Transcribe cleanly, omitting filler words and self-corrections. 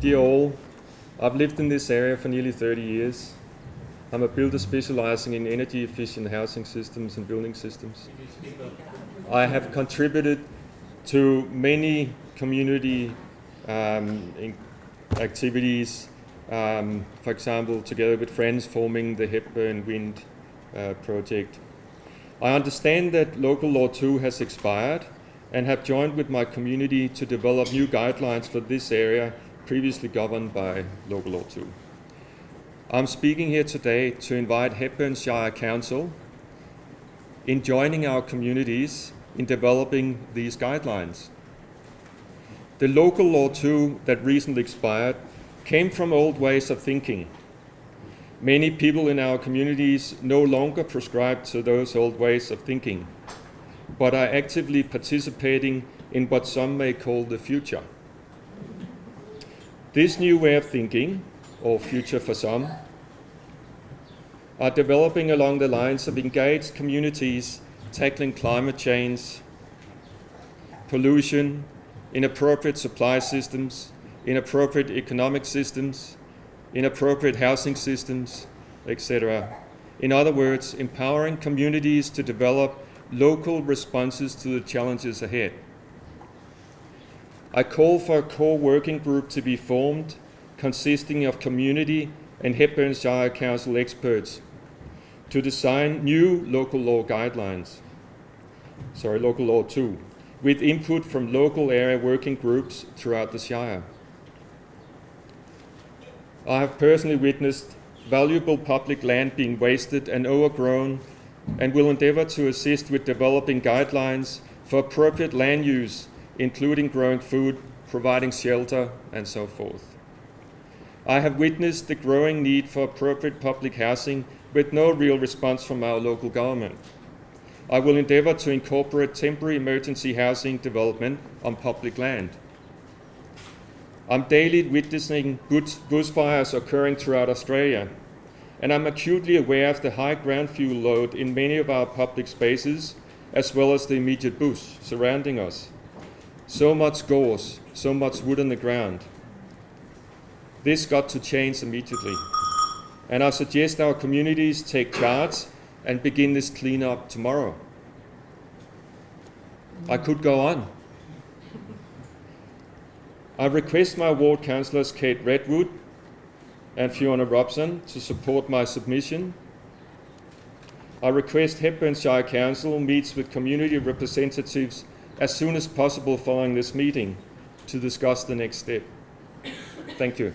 Dear all, I've lived in this area for nearly 30 years. I'm a builder specializing in energy efficient housing systems and building systems. I have contributed to many community activities, for example, together with friends forming the Hepburn wind project. I understand that Local Law 2 has expired and have joined with my community to develop new guidelines for this area previously governed by Local Law 2. I'm speaking here today to invite Hepburn Shire Council in joining our communities in developing these guidelines. The Local Law 2 that recently expired came from old ways of thinking. Many people in our communities no longer prescribe to those old ways of thinking, but are actively participating in what some may call the future. This new way of thinking, or future for some, are developing along the lines of engaged communities tackling climate change, pollution, inappropriate supply systems, inappropriate economic systems, inappropriate housing systems, etc. In other words, empowering communities to develop local responses to the challenges ahead. I call for a core working group to be formed consisting of community and Hepburn Shire Council experts to design new local law guidelines, Local Law 2, with input from local area working groups throughout the Shire. I have personally witnessed valuable public land being wasted and overgrown and will endeavour to assist with developing guidelines for appropriate land use, including growing food, providing shelter, and so forth. I have witnessed the growing need for appropriate public housing with no real response from our local government. I will endeavour to incorporate temporary emergency housing development on public land. I'm daily witnessing bushfires occurring throughout Australia, and I'm acutely aware of the high ground fuel load in many of our public spaces, as well as the immediate bush surrounding us. So much gorse, so much wood on the ground. This got to change immediately, and I suggest our communities take charge and begin this cleanup tomorrow. I could go on. I request my ward councillors Kate Redwood and Fiona Robson to support my submission. I request Hepburn Shire Council meets with community representatives as soon as possible following this meeting to discuss the next step. Thank you.